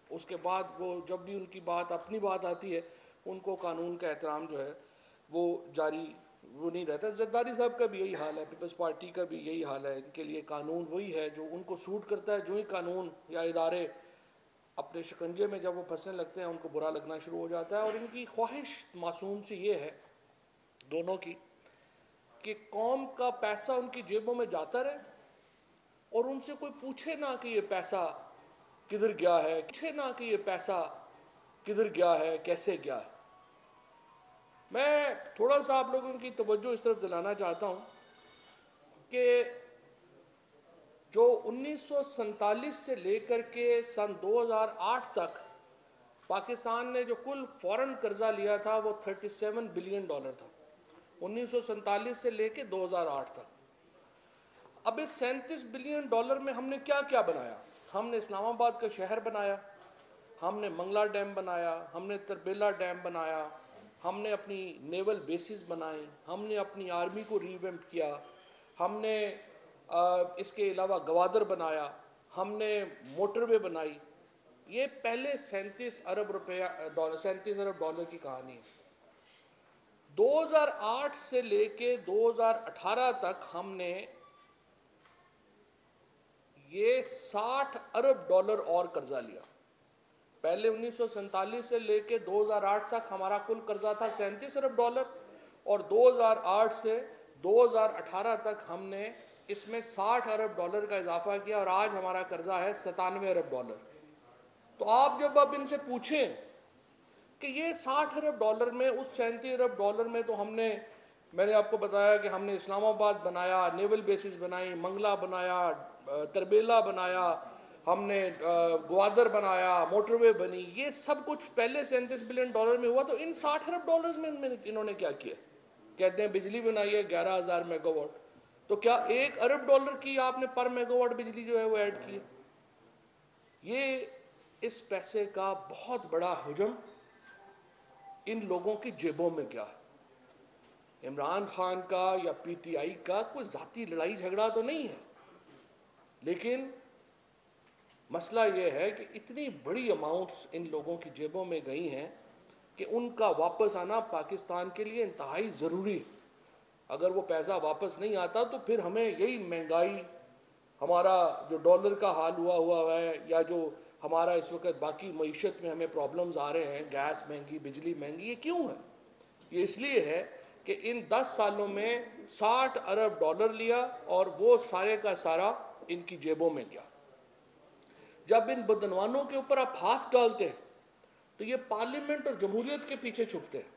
اس کے بعد وہ جب بھی ان کی بات اپنی بات آتی ہے ان کو قانون کا احترام جو ہے وہ جاری وہ نہیں رہتا. زرداری صاحب کا بھی یہی حال ہے, پیپلز پارٹی کا بھی یہی حال ہے. ان کے لیے قانون وہی ہے جو ان کو سوٹ کرتا ہے. جو ہی قانون یا ادارے اپنے شکنجے میں جب وہ پھنسنے لگتے ہیں ان کو برا لگنا شروع ہو جاتا ہے. اور ان کی خواہش معصوم سی یہ ہے دونوں کی کہ قوم کا پیسہ ان کی جیبوں میں جاتا رہے اور ان سے کوئی پوچھے نہ کہ یہ پیسہ کدھر گیا ہے, پوچھے نہ کہ یہ پیسہ کدھر گیا ہے, کیسے گیا ہے. میں تھوڑا سا آپ لوگوں کی توجہ اس طرف دلانا چاہتا ہوں کہ جو 1947 سے لے کر کے سن 2008 تک پاکستان نے جو کل فورن قرضہ لیا تھا وہ $37 بلین تھا, 1947 سے لے کے 2008 تک. اب اس $37 بلین میں ہم نے کیا کیا بنایا؟ ہم نے اسلام آباد کا شہر بنایا, ہم نے منگلا ڈیم بنایا, ہم نے تربیلا ڈیم بنایا, ہم نے اپنی نیول بیسز بنائیں, ہم نے اپنی آرمی کو ریویمپ کیا, ہم نے اس کے علاوہ گوادر بنایا, ہم نے موٹر وے بنائی. یہ پہلے 37 ارب ڈالر کی کہانی ہے. 2008 سے لے کے 2018 تک ہم نے یہ $60 ارب اور قرضہ لیا. پہلے 1947 سے لے کے 2008 تک ہمارا کل قرضہ تھا $37 ارب اور 2008 سے 2018 تک ہم نے اس میں $60 ارب کا اضافہ کیا اور آج ہمارا قرضہ ہے $97 ارب. تو آپ جب اب ان سے پوچھیں کہ یہ $60 ارب میں اس $37 ارب میں تو ہم نے, میں نے آپ کو بتایا کہ ہم نے اسلام آباد بنایا, نیول بیسز بنائی, منگلا بنایا, تربیلا بنایا, ہم نے گوادر بنایا, موٹر وے بنی, یہ سب کچھ پہلے $37 بلین میں ہوا. تو ان $60 ارب میں انہوں نے کیا کیا؟ کہتے ہیں بجلی بنائی ہے 11,000 میگا واٹ. تو کیا $1 ارب کی آپ نے پر میگا واٹ بجلی جو ہے وہ ایڈ کی؟ یہ اس پیسے کا بہت بڑا حجم ان لوگوں کی جیبوں میں گیا ہے. عمران خان کا یا پی ٹی آئی کا کوئی ذاتی لڑائی جھگڑا تو نہیں ہے, لیکن مسئلہ یہ ہے کہ اتنی بڑی اماؤنٹس ان لوگوں کی جیبوں میں گئی ہیں کہ ان کا واپس آنا پاکستان کے لیے انتہائی ضروری ہے. اگر وہ پیسہ واپس نہیں آتا تو پھر ہمیں یہی مہنگائی, ہمارا جو ڈالر کا حال ہوا ہے, یا جو ہمارا اس وقت باقی معیشت میں ہمیں پرابلمز آ رہے ہیں, گیس مہنگی, بجلی مہنگی, یہ کیوں ہے؟ یہ اس لیے ہے کہ ان 10 سالوں میں $60 ارب لیا اور وہ سارے کا سارا ان کی جیبوں میں گیا. جب ان بدعنوانوں کے اوپر آپ ہاتھ ڈالتے ہیں تو یہ پارلیمنٹ اور جمہوریت کے پیچھے چھپتے ہیں.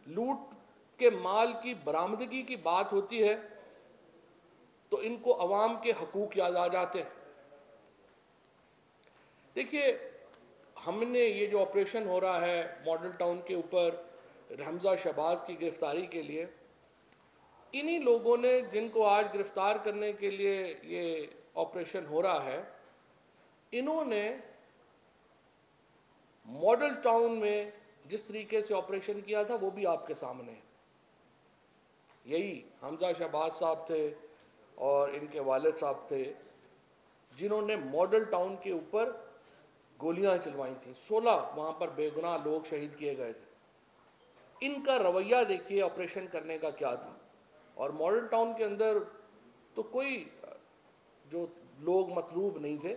لوٹ کے مال کی برآمدگی کی بات ہوتی ہے تو ان کو عوام کے حقوق یاد آ جاتے ہیں. دیکھیے, ہم نے یہ جو آپریشن ہو رہا ہے ماڈل ٹاؤن کے اوپر حمزہ شہباز کی گرفتاری کے لیے, انہی لوگوں نے جن کو آج گرفتار کرنے کے لیے یہ آپریشن ہو رہا ہے, انہوں نے ماڈل ٹاؤن میں جس طریقے سے آپریشن کیا تھا وہ بھی آپ کے سامنے ہے. یہی حمزہ شہباز صاحب تھے اور ان کے والد صاحب تھے جنہوں نے ماڈل ٹاؤن کے اوپر گولیاں چلوائی تھیں. 16 وہاں پر بے گناہ لوگ شہید کیے گئے تھے. ان کا رویہ دیکھیے آپریشن کرنے کا کیا تھا. اور ماڈل ٹاؤن کے اندر تو کوئی جو لوگ مطلوب نہیں تھے,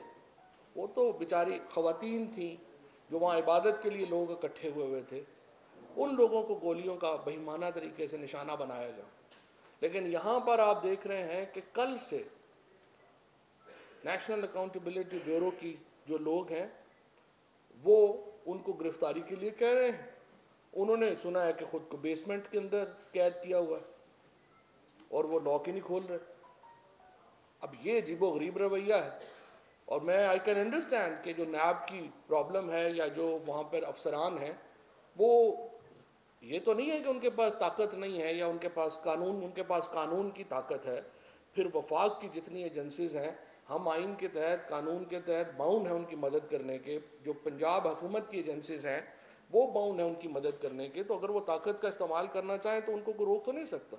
وہ تو بیچاری خواتین تھیں جو وہاں عبادت کے لیے لوگ اکٹھے ہوئے تھے. ان لوگوں کو گولیوں کا بہیمانہ طریقے سے نشانہ بنایا گیا. لیکن یہاں پر آپ دیکھ رہے ہیں کہ کل سے نیشنل اکاؤنٹیبلٹی بیورو کی جو لوگ ہیں وہ ان کو گرفتاری کے لیے کہہ رہے ہیں. انہوں نے سنا ہے کہ خود کو بیسمنٹ کے اندر قید کیا ہوا ہے اور وہ لاک ہی نہیں کھول رہے. اب یہ عجیب و غریب رویہ ہے. اور میں آئی کین انڈرسٹینڈ کہ جو نیب کی پرابلم ہے یا جو وہاں پر افسران ہیں, وہ یہ تو نہیں ہے کہ ان کے پاس طاقت نہیں ہے یا ان کے پاس قانون کی طاقت ہے. پھر وفاق کی جتنی ایجنسیز ہیں, ہم آئین کے تحت, قانون کے تحت باؤنڈ ہیں ان کی مدد کرنے کے. جو پنجاب حکومت کی ایجنسیز ہیں وہ باؤنڈ ہیں ان کی مدد کرنے کے. تو اگر وہ طاقت کا استعمال کرنا چاہیں تو ان کو کوئی روک تو نہیں سکتا.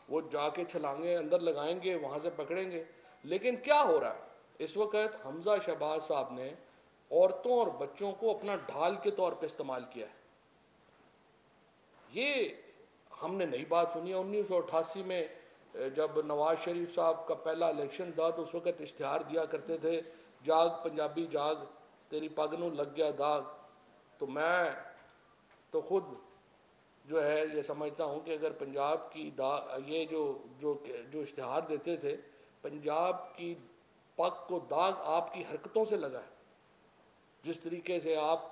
وہ جا کے چھلانگیں اندر لگائیں گے, وہاں سے پکڑیں گے. لیکن کیا ہو رہا ہے اس وقت؟ حمزہ شہباز صاحب نے عورتوں اور بچوں کو اپنا ڈھال کے طور پہ استعمال کیا ہے. یہ ہم نے نئی بات سنی ہے. 1988 میں جب نواز شریف صاحب کا پہلا الیکشن تھا تو اس وقت اشتہار دیا کرتے تھے, جاگ پنجابی جاگ تیری پگ نوں لگ گیا داغ. تو میں تو خود جو ہے یہ سمجھتا ہوں کہ اگر پنجاب کی یہ جو اشتہار دیتے تھے, پنجاب کی پگ کو داغ آپ کی حرکتوں سے لگا ہے. جس طریقے سے آپ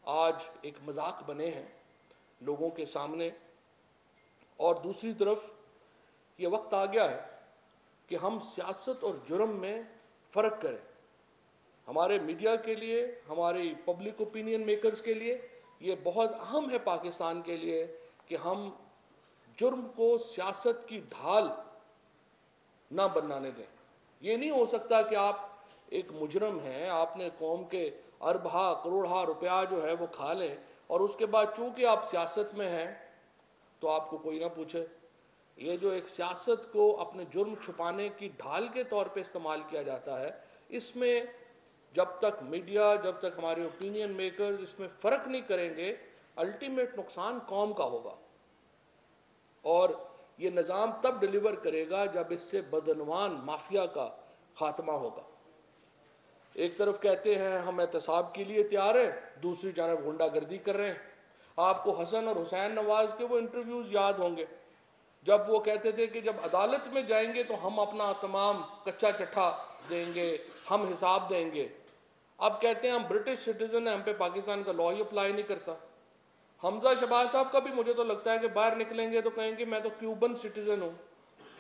آج ایک مذاق بنے ہیں لوگوں کے سامنے, اور دوسری طرف یہ وقت آ گیا ہے کہ ہم سیاست اور جرم میں فرق کریں. ہمارے میڈیا کے لیے, ہماری پبلک اوپینین میکرز کے لیے یہ بہت اہم ہے پاکستان کے لیے کہ ہم جرم کو سیاست کی ڈھال نہ بنانے دیں. یہ نہیں ہو سکتا کہ آپ ایک مجرم ہیں, آپ نے قوم کے اربہ کروڑہ روپیہ جو ہے وہ کھا لیں, اور اس کے بعد چونکہ آپ سیاست میں ہیں تو آپ کو کوئی نہ پوچھے. یہ جو ایک سیاست کو اپنے جرم چھپانے کی ڈھال کے طور پہ استعمال کیا جاتا ہے, اس میں جب تک میڈیا, جب تک ہمارے اوپینین میکرز اس میں فرق نہیں کریں گے, الٹیمیٹ نقصان قوم کا ہوگا. اور یہ نظام تب ڈیلیور کرے گا جب اس سے بدعنوان مافیا کا خاتمہ ہوگا. ایک طرف کہتے ہیں ہم احتساب کے لیے تیار ہیں, دوسری جانب غنڈہ گردی کر رہے ہیں. آپ کو حسن اور حسین نواز کے وہ انٹرویوز یاد ہوں گے جب وہ کہتے تھے کہ جب عدالت میں جائیں گے تو ہم اپنا تمام کچا چٹھا دیں گے, ہم حساب دیں گے. اب کہتے ہیں ہم برٹش سٹیزن ہیں, ہم پہ پاکستان کا لا ہی اپلائی نہیں کرتا. حمزہ شہباز صاحب کا بھی مجھے تو لگتا ہے کہ باہر نکلیں گے تو کہیں گے میں تو کیوبن سٹیزن ہوں,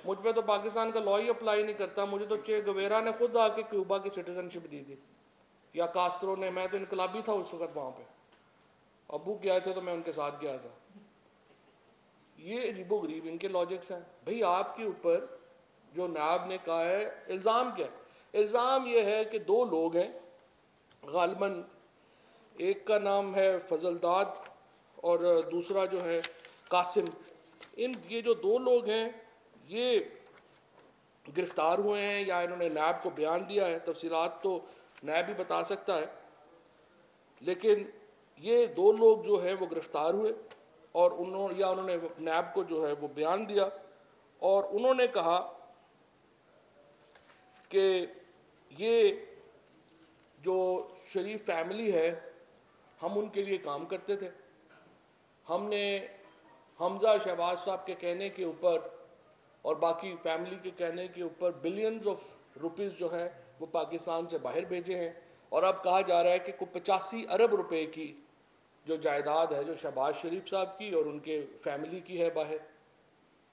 مجھ پہ تو پاکستان کا لا ہی اپلائی نہیں کرتا, مجھے تو چے گویرا نے خود آ کے کیوبا کی سٹیزن شپ دی تھی, یا کاسترو نے, میں تو انقلابی تھا اس وقت وہاں پہ, ابو گئے تھے تو میں ان کے ساتھ گیا تھا. یہ عجیب و غریب ان کے لاجکس ہیں. بھئی آپ کے اوپر جو نائب نے کہا ہے, الزام کیا ہے؟ الزام یہ ہے کہ دو لوگ ہیں, غالباً ایک کا نام ہے فضل داد اور دوسرا جو ہے قاسم. یہ جو دو لوگ ہیں یہ گرفتار ہوئے ہیں یا انہوں نے نیب کو بیان دیا ہے, تفصیلات تو نیب بھی بتا سکتا ہے, لیکن یہ دو لوگ جو ہیں وہ گرفتار ہوئے اور انہوں نے نیب کو جو ہے وہ بیان دیا, اور انہوں نے کہا کہ یہ جو شریف فیملی ہے ہم ان کے لیے کام کرتے تھے. ہم نے حمزہ شہباز صاحب کے کہنے کے اوپر اور باقی فیملی کے کہنے کے اوپر بلینز آف روپیز جو ہے وہ پاکستان سے باہر بھیجے ہیں, اور اب کہا جا رہا ہے کہ کوئی 85 ارب روپے کی جو جائیداد ہے جو شہباز شریف صاحب کی اور ان کے فیملی کی ہے باہر.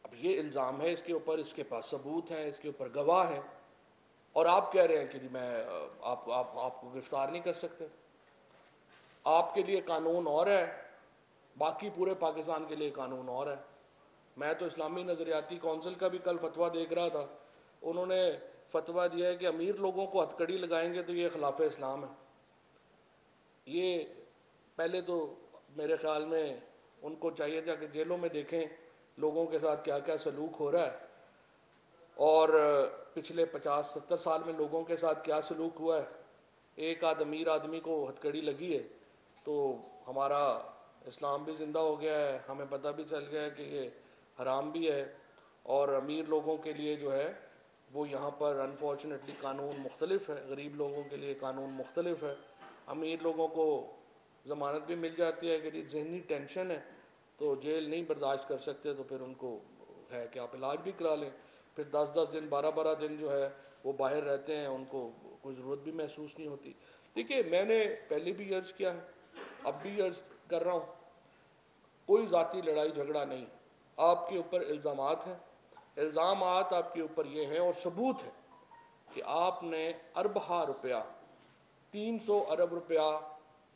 اب یہ الزام ہے, اس کے اوپر اس کے پاس ثبوت ہیں, اس کے اوپر گواہ ہیں, اور آپ کہہ رہے ہیں کہ میں آپ کو گرفتار نہیں کر سکتے. آپ کے لیے قانون اور ہے, باقی پورے پاکستان کے لیے قانون اور ہے. میں تو اسلامی نظریاتی کونسل کا بھی کل فتویٰ دیکھ رہا تھا, انہوں نے فتویٰ دیا ہے کہ امیر لوگوں کو ہتھ کڑی لگائیں گے تو یہ خلاف اسلام ہے. یہ پہلے تو میرے خیال میں ان کو چاہیے تھا کہ جیلوں میں دیکھیں لوگوں کے ساتھ کیا کیا سلوک ہو رہا ہے, اور پچھلے 50-70 سال میں لوگوں کے ساتھ کیا سلوک ہوا ہے. ایک امیر آدمی کو ہتھ کڑی لگی ہے تو ہمارا اسلام بھی زندہ ہو گیا ہے, ہمیں پتہ بھی چل گیا ہے کہ یہ حرام بھی ہے, اور امیر لوگوں کے لیے جو ہے وہ یہاں پر انفارچونیٹلی قانون مختلف ہے, غریب لوگوں کے لیے قانون مختلف ہے. امیر لوگوں کو ضمانت بھی مل جاتی ہے کہ ذہنی ٹینشن ہے تو جیل نہیں برداشت کر سکتے, تو پھر ان کو ہے کہ آپ علاج بھی کرا لیں, پھر 10-10 دن 12-12 دن جو ہے وہ باہر رہتے ہیں, ان کو کوئی ضرورت بھی محسوس نہیں ہوتی. دیکھیے میں نے پہلے بھی عرض کیا ہے, اب بھی عرض کر رہا ہوں, کوئی ذاتی لڑائی جھگڑا نہیں, آپ کے اوپر الزامات ہیں, الزامات آپ کے اوپر یہ ہیں اور ثبوت ہے کہ آپ نے اربہ روپیہ 300 ارب روپیہ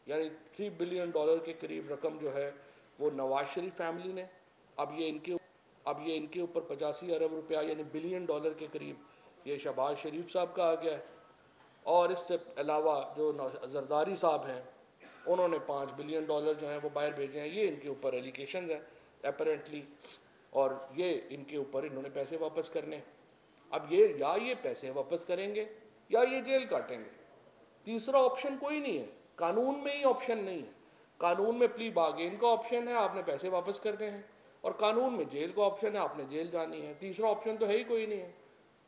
یعنی $3 بلین کے قریب رقم جو ہے وہ نواز شریف فیملی نے, اب یہ ان کے اوپر 85 ارب روپیہ یعنی $1 بلین کے قریب یہ شہباز شریف صاحب کا آ گیا ہے, اور اس سے علاوہ جو زرداری صاحب ہیں انہوں نے $5 بلین جو ہیں وہ باہر بھیجے ہیں. یہ ان کے اوپر ایلیگیشنز ہیں اپیرنٹلی, اور یہ ان کے اوپر انہوں نے پیسے واپس کرنے. اب یہ یا یہ پیسے واپس کریں گے یا یہ جیل کاٹیں گے. تیسرا آپشن کوئی نہیں ہے، قانون میں ہی آپشن نہیں ہے. قانون میں پلی باگین کا آپشن ہے، آپ نے پیسے واپس کرنے ہیں، اور قانون میں جیل کا آپشن ہے، آپ نے جیل جانی ہے. تیسرا آپشن تو ہے ہی کوئی نہیں ہے.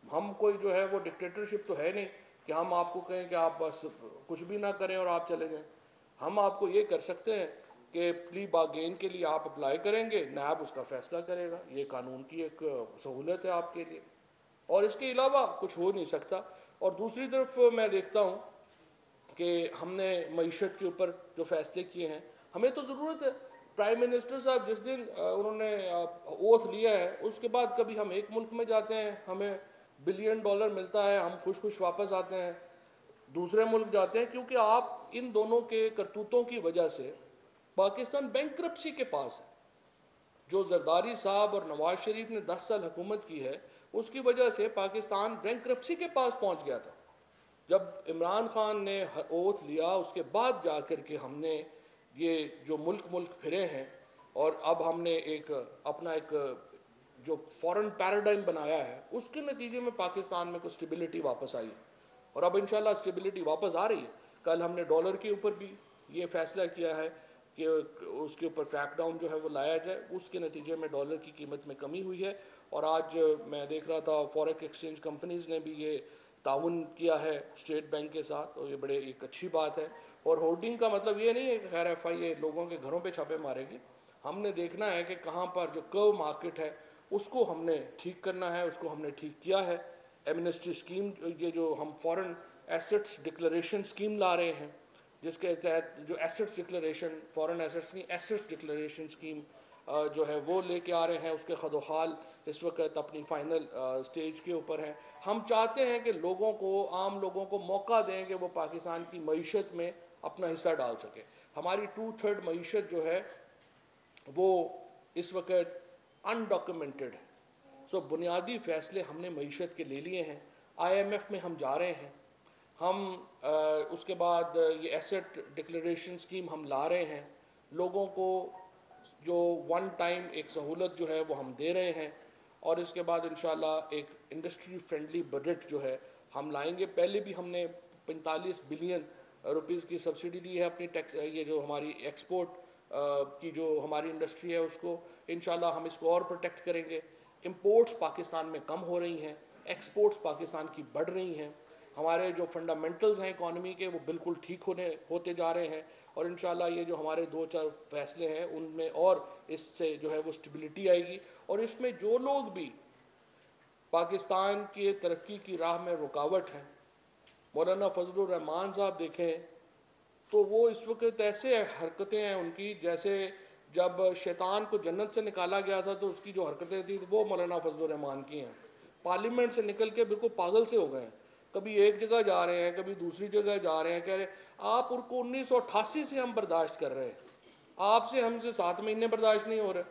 ہم کوئی جو ہے وہ ڈکٹیٹرشپ تو ہے نہیں کہ ہم آپ کو کہیں کہ آپ بس کچھ بھی نہ کریں اور آپ چلے جائیں. ہم آپ کو یہ کر سکتے ہیں کہ پلی باگین کے لیے آپ اپلائی کریں گے، نیب اس کا فیصلہ کرے گا. یہ قانون کی ایک سہولت ہے آپ کے لیے، اور اس کے علاوہ کچھ ہو نہیں سکتا. اور دوسری طرف میں دیکھتا ہوں کہ ہم نے معیشت کے اوپر جو فیصلے کیے ہیں، ہمیں تو ضرورت ہے. پرائم منسٹر صاحب جس دن انہوں نے اوتھ لیا ہے، اس کے بعد کبھی ہم ایک ملک میں جاتے ہیں، ہمیں $1 بلین ملتا ہے، ہم خوش خوش واپس آتے ہیں. دوسرے ملک جاتے ہیں، کیونکہ آپ ان دونوں کے کرتوتوں کی وجہ سے پاکستان بینکرپسی کے پاس ہے. جو زرداری صاحب اور نواز شریف نے 10 سال حکومت کی ہے، اس کی وجہ سے پاکستان بینکرپسی کے پاس پہنچ گیا تھا. جب عمران خان نے اوتھ لیا، اس کے بعد جا کر کے ہم نے یہ جو ملک پھرے ہیں، اور اب ہم نے اپنا ایک جو فورن پیراڈائم بنایا ہے، اس کے نتیجے میں پاکستان میں کچھ سٹیبلٹی واپس آئی، اور اب انشاءاللہ سٹیبلٹی واپس آ رہی ہے. کل ہم نے ڈالر کے اوپر بھی یہ فیصلہ کیا ہے کہ اس کے اوپر کریک ڈاؤن جو ہے وہ لایا جائے. اس کے نتیجے میں ڈالر کی قیمت میں کمی ہوئی ہے. اور آج میں دیکھ رہا تھا فوریکس ایکسچینج کمپنیز نے بھی یہ تعاون کیا ہے اسٹیٹ بینک کے ساتھ، اور یہ بڑے ایک اچھی بات ہے. اور ہولڈنگ کا مطلب یہ نہیں ہے کہ خیر ایف آئی اے لوگوں کے گھروں پہ چھاپے مارے گی. ہم نے دیکھنا ہے کہ کہاں پر جو کرو مارکیٹ ہے اس کو ہم نے ٹھیک کرنا ہے. اس کو ہم نے ٹھیک کیا ہے. ایمنسٹی اسکیم، یہ جو ہم فورن ایسٹس ڈکلریشن اسکیم لا رہے ہیں، جس کے تحت جو ایسٹس ڈکلریشن، فورن ایسٹس کی ایسٹس ڈکلریشن اسکیم جو ہے وہ لے کے آ رہے ہیں، اس کے خد و خال اس وقت اپنی فائنل سٹیج کے اوپر ہیں. ہم چاہتے ہیں کہ لوگوں کو، عام لوگوں کو موقع دیں کہ وہ پاکستان کی معیشت میں اپنا حصہ ڈال سکے. ہماری 2/3 معیشت جو ہے وہ اس وقت انڈاکومنٹڈ ہے. سو بنیادی فیصلے ہم نے معیشت کے لے لیے ہیں. آئی ایم ایف میں ہم جا رہے ہیں. ہم اس کے بعد یہ ایسٹ ڈکلریشن اسکیم ہم لا رہے ہیں. لوگوں کو جو ون ٹائم ایک سہولت جو ہے وہ ہم دے رہے ہیں. اور اس کے بعد انشاءاللہ ایک انڈسٹری فرینڈلی بجٹ جو ہے ہم لائیں گے. پہلے بھی ہم نے 45 بلین روپیز کی سبسڈی دی ہے اپنی ٹیکس، یہ جو ہماری ایکسپورٹ کی جو ہماری انڈسٹری ہے اس کو. انشاءاللہ ہم اس کو اور پروٹیکٹ کریں گے. امپورٹس پاکستان میں کم ہو رہی ہیں، ایکسپورٹس پاکستان کی بڑھ رہی ہیں. ہمارے جو فنڈامنٹلز ہیں اکانومی کے وہ بالکل ٹھیک ہوتے جا رہے ہیں. اور انشاءاللہ یہ جو ہمارے 2-4 فیصلے ہیں ان میں اور اس سے جو ہے وہ سٹیبلٹی آئے گی. اور اس میں جو لوگ بھی پاکستان کی ترقی کی راہ میں رکاوٹ ہیں، مولانا فضل الرحمان صاحب دیکھیں تو وہ اس وقت ایسے حرکتیں ہیں ان کی، جیسے جب شیطان کو جنت سے نکالا گیا تھا تو اس کی جو حرکتیں تھیں وہ مولانا فضل الرحمان کی ہیں. پارلیمنٹ سے نکل کے بالکل پاگل سے ہو گئے ہیں. کبھی ایک جگہ جا رہے ہیں، کبھی دوسری جگہ جا رہے ہیں، کہہ رہے آپ ان کو 1988 سے ہم برداشت کر رہے ہیں، آپ سے ہم سے 7 مہینے برداشت نہیں ہو رہے.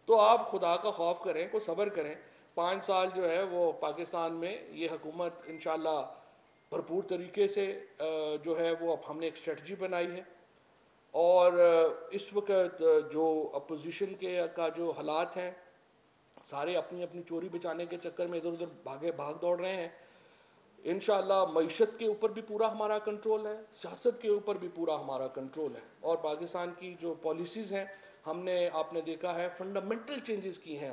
تو آپ خدا کا خوف کریں، کو صبر کریں. 5 سال جو ہے وہ پاکستان میں یہ حکومت انشاءاللہ بھرپور طریقے سے جو ہے وہ اب ہم نے ایک اسٹریٹجی بنائی ہے. اور اس وقت جو اپوزیشن کا جو حالات ہیں، سارے اپنی اپنی چوری بچانے کے چکر میں ادھر ادھر بھاگ دوڑ رہے ہیں. انشاءاللہ معیشت کے اوپر بھی پورا ہمارا کنٹرول ہے، سیاست کے اوپر بھی پورا ہمارا کنٹرول ہے. اور پاکستان کی جو پالیسیز ہیں، ہم نے آپ نے دیکھا ہے فنڈامنٹل چینجز کی ہیں.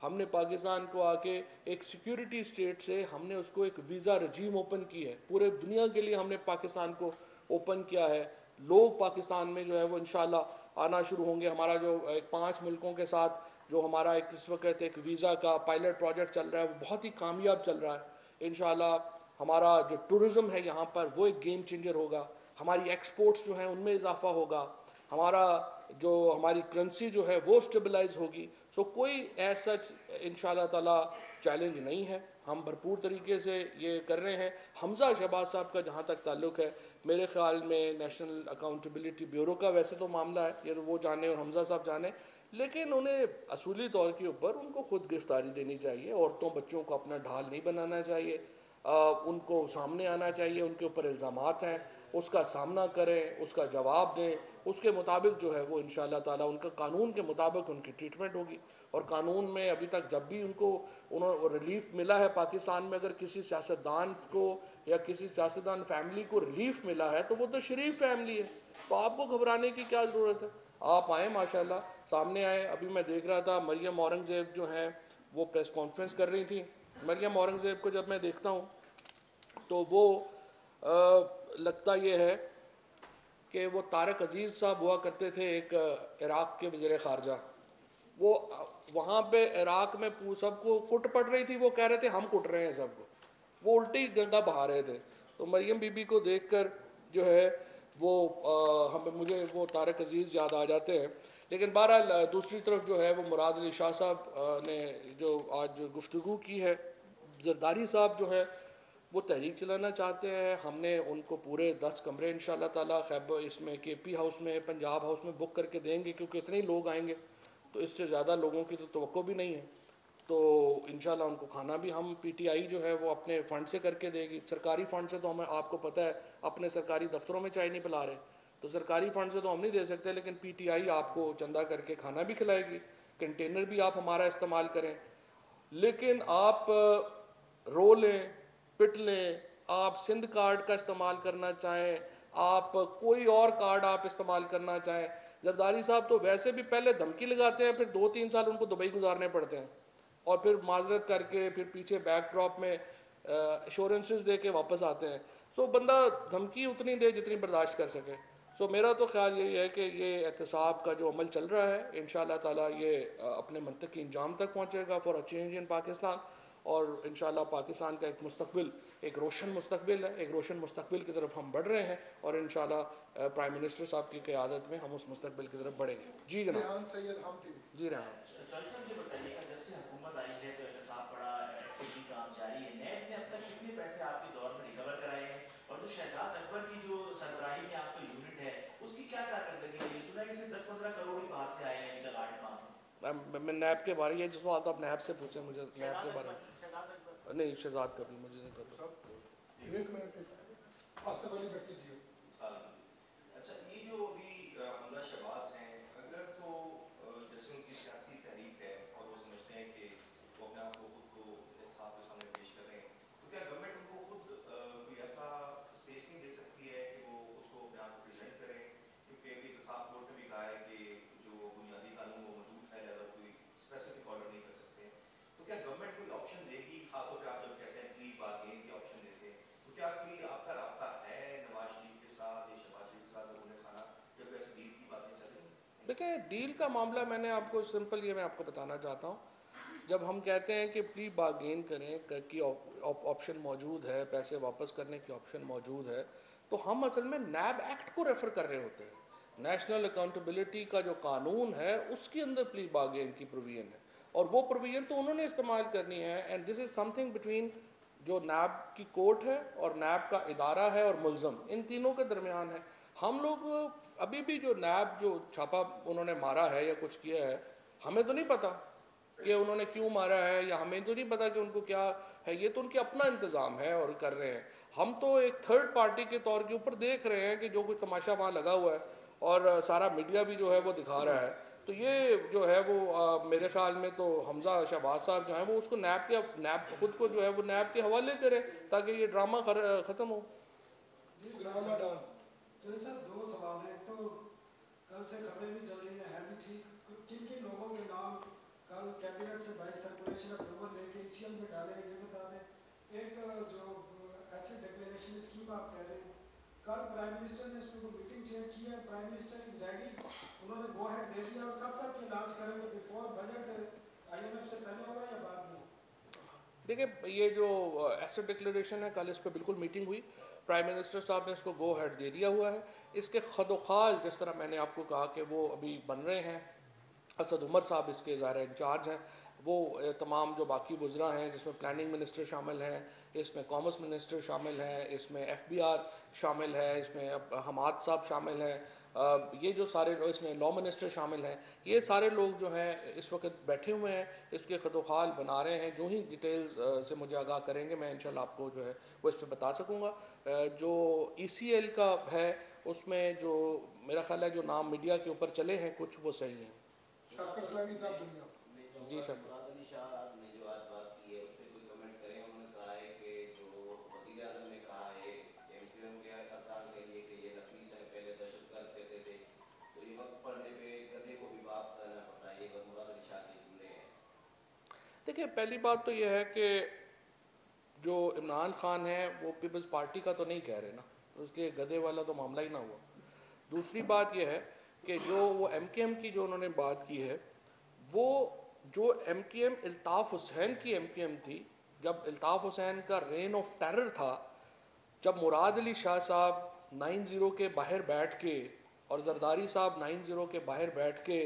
ہم نے پاکستان کو آ کے ایک سیکیورٹی اسٹیٹ سے ہم نے اس کو ایک ویزا رجیم اوپن کی ہے. پورے دنیا کے لیے ہم نے پاکستان کو اوپن کیا ہے. لوگ پاکستان میں جو ہے وہ انشاءاللہ آنا شروع ہوں گے. ہمارا جو 5 ملکوں کے ساتھ جو ہمارا اس وقت ایک ویزا کا پائلٹ پروجیکٹ چل رہا ہے وہ بہت ہی کامیاب چل رہا ہے. انشاءاللہ ہمارا جو ٹورزم ہے یہاں پر وہ ایک گیم چینجر ہوگا. ہماری ایکسپورٹس جو ہیں ان میں اضافہ ہوگا. ہماری کرنسی جو ہے وہ سٹیبلائز ہوگی. سو کوئی ایسا انشاءاللہ تعالی چیلنج نہیں ہے. ہم بھرپور طریقے سے یہ کر رہے ہیں. حمزہ شہباز صاحب کا جہاں تک تعلق ہے، میرے خیال میں نیشنل اکاؤنٹیبلٹی بیورو کا ویسے تو معاملہ ہے، یہ وہ جانے اور حمزہ صاحب جانے، لیکن انہیں اصولی طور کے اوپر ان کو خود گرفتاری دینی چاہیے. عورتوں بچوں کو اپنا ڈھال نہیں بنانا چاہیے. ان کو سامنے آنا چاہیے، ان کے اوپر الزامات ہیں اس کا سامنا کریں، اس کا جواب دیں، اس کے مطابق جو ہے وہ انشاءاللہ تعالیٰ ان کا قانون کے مطابق ان کی ٹریٹمنٹ ہوگی۔ اور قانون میں ابھی تک جب بھی ان کو ریلیف ملا ہے پاکستان میں، اگر کسی سیاستدان کو یا کسی سیاستدان فیملی کو ریلیف ملا ہے تو وہ تو شریف فیملی ہے، تو آپ کو گھبرانے کی کیا ضرورت ہے؟ آپ آئیں، ماشاءاللہ سامنے آئیں۔ ابھی میں دیکھ رہا تھا مریم اورنگزیب جو ہیں وہ پریس کانفرنس کر رہی تھی۔ مریم اورنگزیب کو جب میں دیکھتا ہوں تو وہ لگتا یہ ہے کہ وہ طارق عزیز صاحب ہوا کرتے تھے ایک عراق کے وزیر خارجہ، وہ وہاں پہ عراق میں سب کو کٹ پڑ رہی تھی، وہ کہہ رہے تھے ہم کٹ رہے ہیں سب کو، وہ الٹی گندا بہا رہے تھے۔ تو مریم بی بی کو دیکھ کر جو ہے وہ مجھے وہ طارق عزیز یاد آ جاتے ہیں۔ لیکن بہرحال دوسری طرف جو ہے وہ مراد علی شاہ صاحب نے جو آج گفتگو کی ہے، زرداری صاحب جو ہے وہ تحریک چلانا چاہتے ہیں، ہم نے ان کو پورے 10 کمرے انشاءاللہ تعالیٰ خیبر اس میں کے پی ہاؤس میں، پنجاب ہاؤس میں بک کر کے دیں گے، کیونکہ اتنے ہی لوگ آئیں گے تو اس سے زیادہ لوگوں کی تو توقع بھی نہیں ہے۔ تو انشاءاللہ ان کو کھانا بھی ہم پی ٹی آئی جو ہے وہ اپنے فنڈ سے کر کے دے گی۔ سرکاری فنڈ سے تو ہمیں، آپ کو پتہ ہے، اپنے سرکاری دفتروں میں چائے نہیں پلا رہے، تو سرکاری فنڈ سے تو ہم نہیں دے سکتے، لیکن پی ٹی آئی آپ کو چندہ کر کے کھانا بھی کھلائے گی، کنٹینر بھی آپ ہمارا استعمال کریں۔ لیکن آپ رو لیں، پٹ لیں، آپ سندھ کارڈ کا استعمال کرنا چاہیں، آپ کوئی اور کارڈ آپ استعمال کرنا چاہیں، زرداری صاحب تو ویسے بھی پہلے دھمکی لگاتے ہیں، پھر 2-3 سال ان کو دبئی گزارنے پڑتے ہیں، اور پھر معذرت کر کے پھر پیچھے بیک ڈراپ میں ایشورنسز دے کے واپس آتے ہیں۔ سو بندہ دھمکی اتنی دے جتنی برداشت کر سکے۔ سو میرا تو خیال یہی ہے کہ یہ احتساب کا جو عمل چل رہا ہے انشاءاللہ تعالیٰ یہ اپنے منطقی انجام تک پہنچے گا for a change in Pakistan, اور انشاءاللہ پاکستان کا ایک مستقبل، ایک روشن مستقبل ہے، ایک روشن مستقبل کی طرف ہم بڑھ رہے ہیں، اور انشاءاللہ پرائم منسٹر صاحب کی قیادت میں ہم اس مستقبل کی طرف بڑھیں گے۔ جی جناب۔ جی ریحان صاحب یہ بتائیے کہ جب سے حکومت آئی ہے تو احتساب بڑا ایکٹیولی کام جاری ہے، نیب نے اب تک کتنے پیسے آپ کے دور میں ریکور کرائے ہیں، اور جو شہزاد اکبر کی جو سربراہی میں آپ کا یونٹ ہے اس کی کیا کارکردگی ہے؟ یہ سنا ہے کہ صرف 10-15 کروڑ ہی باہر سے آئے ہیں ابھی تک 8 ماہ میں۔ میں نیب کے بارے یہ جس بات آپ نیب سے پوچھیں، مجھے نیب کے بارے میں نہیں، شہزاد کا بھی مجھے نہیں پتا۔ ایک منٹ آصف علی بٹی جی۔ اچھا، یہ جو ابھی حمزہ شہباز ہیں، اگر تو جیسے ان کی سیاسی تحریک ہے اور وہ سمجھتے ہیں کہ وہ اپنے آپ کو خود کو احتساب کے سامنے پیش کر رہے ہیں، تو کیا گورنمنٹ ان کو خود کوئی ایسا اسپیس نہیں دے سکتی ہے کہ وہ اس کو اپنے آپ کو پریزنٹ کریں؟ کیونکہ ابھی احتساب کورٹ نے بھی کہا ہے کہ جو بنیادی قانون وہ موجود ہے، لہٰذا کوئی اسپیسیفک آرڈر نہیں کر سکتے۔ تو کیا گورنمنٹ کوئی آپشن دے گی، خاص طور پہ آپ جب کہتے ہیں پلی بارگین کے آپشن دیتے ہیں، تو کیا کوئی آپ کا رابطہ ہے نواز شریف کے ساتھ یا شہباز شریف کے ساتھ لوگوں نے کھانا جب ایسے ڈیل کی باتیں چل رہی ہیں؟ دیکھیں، ڈیل کا معاملہ میں نے آپ کو سمپل یہ میں آپ کو بتانا چاہتا ہوں، جب ہم کہتے ہیں کہ پلی بارگین کریں کی آپشن موجود ہے، پیسے واپس کرنے کی آپشن موجود ہے، تو ہم اصل میں نیب ایکٹ کو ریفر کر رہے ہوتے ہیں۔ نیشنل اکاؤنٹیبلٹی کا جو قانون ہے اس کے اندر پلی بارگین کی پروویژن ہے، اور وہ پروویژن تو انہوں نے استعمال کرنی ہے، and this is some thing between جو نیب کی کورٹ ہے اور نیب کا ادارہ ہے اور ملزم، ان تینوں کے درمیان ہے۔ ہم لوگ ابھی بھی جو نیب جو چھاپا انہوں نے مارا ہے یا کچھ کیا ہے، ہمیں تو نہیں پتا کہ انہوں نے کیوں مارا ہے، یا ہمیں تو نہیں پتا کہ ان کو کیا ہے، یہ تو ان کی اپنا انتظام ہے اور کر رہے ہیں۔ ہم تو ایک تھرڈ پارٹی کے طور کے اوپر دیکھ رہے ہیں کہ جو کچھ تماشا وہاں لگا ہوا ہے، اور سارا میڈیا بھی جو ہے وہ دکھا رہا ہے۔ تو یہ جو ہے وہ میرے خیال میں تو حمزہ شہباز صاحب جو ہیں وہ اس کو نیب خود کو جو ہے وہ نیب کے حوالے کریں تاکہ یہ ڈرامہ ختم ہو۔ جی ڈرامہ ڈان تو یہ سر دو سوال ہیں، ایک تو کل سے خبریں بھی چل رہی ہیں، ہے بھی ٹھیک، کن کن لوگوں کے نام کل کیبنٹ سے بائی سرکولیشن اپروول لے کے ای سی ایم میں ڈالے ہیں، یہ بتا دیں۔ ایک جو ایسے ڈکلیریشن اسکیم آپ کہہ رہے ہیں، کل پرائم منسٹر نے اس کو میٹنگ چیئر کی ہے، پرائم منسٹر از ریڈی، انہوں نے گو ہیڈ دے دیا، اور کب تک یہ لانچ کریں گے؟ Before budget I M F سے پہلے ہوگا یا بعد میں؟ دیکھیں، یہ جو ایسٹ ڈکلیریشن ہے کل اس پہ بالکل میٹنگ ہوئی، پرائم منسٹر صاحب نے اس کو گو ہیڈ دے دیا ہوا ہے۔ اس کے خد و خال جس طرح میں نے آپ کو کہا کہ وہ ابھی بن رہے ہیں، اسد عمر صاحب اس کے ظاہر انچارج ہیں، وہ تمام جو باقی وزراء ہیں جس میں پلاننگ منسٹر شامل ہیں، اس میں کامرس منسٹر شامل ہیں، اس میں ایف بی آر شامل ہے، اس میں حماد صاحب شامل ہیں، یہ جو سارے اس میں لا منسٹر شامل ہیں، یہ سارے لوگ جو ہیں اس وقت بیٹھے ہوئے ہیں، اس کے خط و خال بنا رہے ہیں. جو ہی ڈیٹیلز سے مجھے آگاہ کریں گے میں انشاءاللہ آپ کو جو ہے وہ اس پہ بتا سکوں گا. جو ای سی ایل کا ہے اس میں جو میرا خیال ہے جو نام میڈیا کے اوپر چلے ہیں کچھ وہ صحیح ہیں. شاکر سلیمی صاحب دنیا جی شکر. مراد علی شاہ نے جو آج بات کی ہے اس پہ کوئی کمنٹ کریں. انہوں نے کہا ہے کہ جو وزیر اعظم نے کہا ہے ایم کیو ایم کے ارکان کے لیے کہ یہ نقلی سے پہلے دہشت گرد کہتے تھے تو یہ وقت پڑھنے پہ گدھے کو بھی باپ کرنا پڑتا ہے، یہ مراد علی شاہ کے جملے ہیں. دیکھیں پہلی بات تو یہ ہے کہ جو عمران خان ہے وہ پیپلز پارٹی کا تو نہیں کہہ رہے نا، اس لیے گدھے والا تو معاملہ ہی نہ ہوا. دوسری بات یہ ہے کہ جو وہ ایم کے ایم کی جو انہوں نے بات کی ہے وہ جو ایم کے ایم الطاف حسین کی ایم کے ایم تھی، جب الطاف حسین کا رین آف ٹیرر تھا، جب مراد علی شاہ صاحب 9-0 کے باہر بیٹھ کے اور زرداری صاحب 9-0 کے باہر بیٹھ کے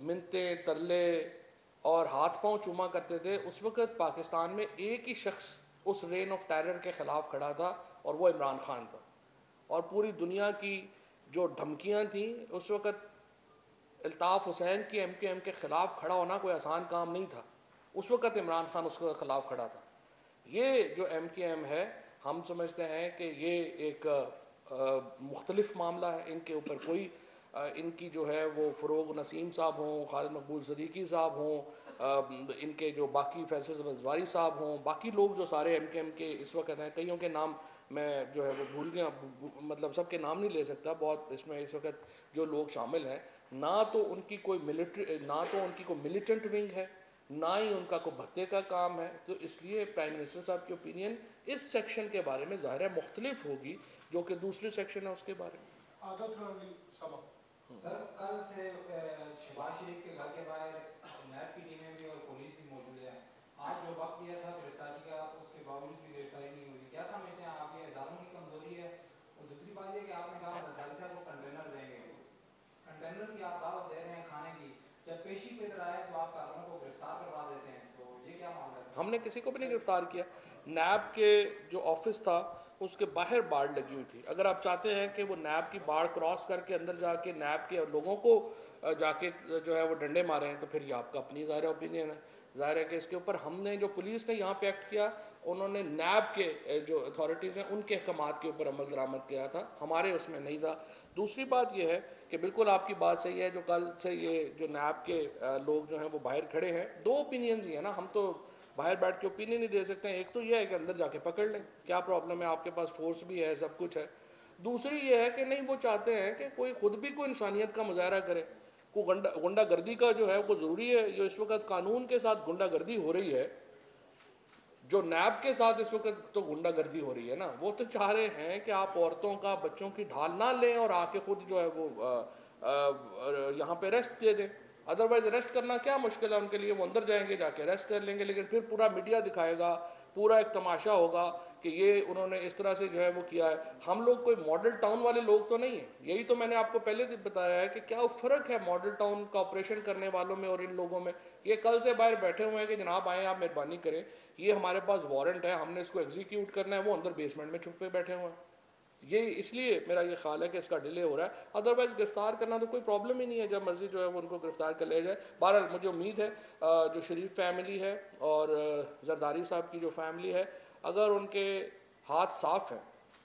منتیں ترلے اور ہاتھ پاؤں چوما کرتے تھے، اس وقت پاکستان میں ایک ہی شخص اس رین آف ٹیرر کے خلاف کھڑا تھا اور وہ عمران خان تھا. اور پوری دنیا کی جو دھمکیاں تھیں اس وقت الطاف حسین کی ایم کے ایم کے خلاف کھڑا ہونا کوئی آسان کام نہیں تھا. اس وقت عمران خان اس کے خلاف کھڑا تھا. یہ جو ایم کے ایم ہے ہم سمجھتے ہیں کہ یہ ایک مختلف معاملہ ہے. ان کے اوپر کوئی ان کی جو ہے وہ فروغ نسیم صاحب ہوں، خالد مقبول صدیقی صاحب ہوں، ان کے جو باقی فیصل وزواری صاحب ہوں، باقی لوگ جو سارے ایم کے ایم کے اس وقت ہیں، کئیوں کے نام میں جو ہے وہ بھول گیا، مطلب سب کے نام نہیں لے سکتا. بہت اس میں اس وقت جو لوگ شامل ہیں نہ تو ان کی کوئی ملیٹنٹ ونگ ہے، نہ ہی ان کا کوئی بھتے کا کام ہے. تو اس لیے پرائم منسٹر صاحب کی اوپینین اس سیکشن کے بارے میں ظاہر ہے مختلف ہوگی جو کہ دوسری سیکشن ہے اس کے بارے میں. عادت رنگی سبق سر کل سے شہباز شریف کے گھر کے باہر نیب کی ٹیمیں بھی اور پولیس بھی موجود ہے. آپ جو وقت دیا تھا گرفتاری کا اس کے باوجود بھی گرفتاری نہیں ہوئی، کیا سمجھتے ہیں آپ یہ اداروں کی کمزوری ہے؟ اور دوسری بات یہ کہ آپ نے کہا زرداری صاحب کو کنٹینر دیں گے، کنٹینر کی آپ دعوت دے رہے ہیں کھانے کی، جب پیشی پہ آئے تو آپ کارکنوں کو گرفتار کروا دیتے ہیں، تو یہ کیا معاملہ ہے؟ ہم نے کسی کو بھی نہیں گرفتار کیا. نیب کے جو آفس تھا اس کے باہر باڑ لگی ہوئی تھی. اگر آپ چاہتے ہیں کہ وہ نیب کی باڑ کراس کر کے اندر جا کے نیب کے لوگوں کو جا کے جو ہے وہ ڈنڈے مارے ہیں تو پھر یہ آپ کا اپنی ظاہر اوپینین ہے. ظاہر ہے کہ اس کے اوپر ہم نے جو پولیس نے یہاں پہ ایکٹ کیا انہوں نے نیب کے جو اتھارٹیز ہیں ان کے احکامات کے اوپر عمل درآمد کیا تھا، ہمارے اس میں نہیں تھا. دوسری بات یہ ہے کہ بالکل آپ کی بات صحیح ہے، جو کل سے یہ جو نیب کے لوگ جو ہیں وہ باہر کھڑے ہیں، دو اوپینینز ہی ہیں نا، ہم تو باہر بیٹھ کے اوپینین نہیں دے سکتے ہیں. ایک تو یہ ہے کہ اندر جا کے پکڑ لیں، کیا پرابلم ہے، آپ کے پاس فورس بھی ہے، سب کچھ ہے. دوسری یہ ہے کہ نہیں وہ چاہتے ہیں کہ کوئی خود بھی کوئی انسانیت کا مظاہرہ کرے. کوئی غنڈہ گردی کا جو ہے وہ ضروری ہے، جو اس وقت قانون کے ساتھ غنڈہ گردی ہو رہی ہے، جو نیب کے ساتھ اس وقت تو غنڈہ گردی ہو رہی ہے نا، وہ تو چاہ رہے ہیں کہ آپ عورتوں کا بچوں کی ڈھال نہ لیں اور آ کے خود جو ہے وہ یہاں پہ ریسٹ دے دیں. ادروائز ریسٹ کرنا کیا مشکل ہے ان کے لیے، وہ اندر جائیں گے جا کے ریسٹ کر لیں گے، لیکن پھر پورا میڈیا دکھائے گا، پورا ایک تماشا ہوگا کہ یہ انہوں نے اس طرح سے جو ہے وہ کیا ہے. ہم لوگ کوئی ماڈل ٹاؤن والے لوگ تو نہیں ہیں. یہی تو میں نے آپ کو پہلے بتایا ہے کہ کیا فرق ہے ماڈل ٹاؤن کا آپریشن کرنے والوں میں اور ان لوگوں میں. یہ کل سے باہر بیٹھے ہوئے ہیں کہ جناب آئیں آپ مہربانی کریں، یہ ہمارے پاس وارنٹ ہے، ہم نے اس کو ایگزیکیوٹ کرنا ہے. وہ اندر بیسمنٹ میں چھپے بیٹھے ہوئے ہیں. یہ اس لیے میرا یہ خیال ہے کہ اس کا ڈیلے ہو رہا ہے. ادروائز گرفتار کرنا تو کوئی پرابلم ہی نہیں ہے، جب مرضی جو ہے وہ ان کو گرفتار کر لیا جائے. بہرحال مجھے امید ہے جو شریف فیملی ہے اور زرداری صاحب کی جو فیملی ہے، اگر ان کے ہاتھ صاف ہیں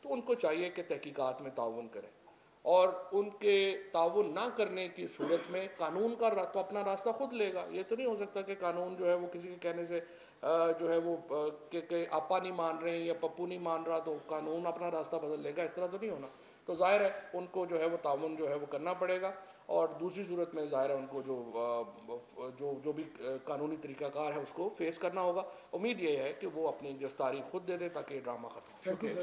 تو ان کو چاہیے کہ تحقیقات میں تعاون کریں، اور ان کے تعاون نہ کرنے کی صورت میں قانون کا تو اپنا راستہ خود لے گا. یہ تو نہیں ہو سکتا کہ قانون جو ہے وہ کسی کے کہنے سے جو ہے وہ کہ آپا نہیں مان رہے ہیں یا پپو نہیں مان رہا تو قانون اپنا راستہ بدل لے گا، اس طرح تو نہیں ہونا. تو ظاہر ہے ان کو جو ہے وہ تعاون جو ہے وہ کرنا پڑے گا، اور دوسری صورت میں ظاہر ہے ان کو جو بھی قانونی طریقہ کار ہے اس کو فیس کرنا ہوگا. امید یہ ہے کہ وہ اپنی گرفتاری خود دے دے تاکہ یہ ڈرامہ ختم ہو. شکریہ.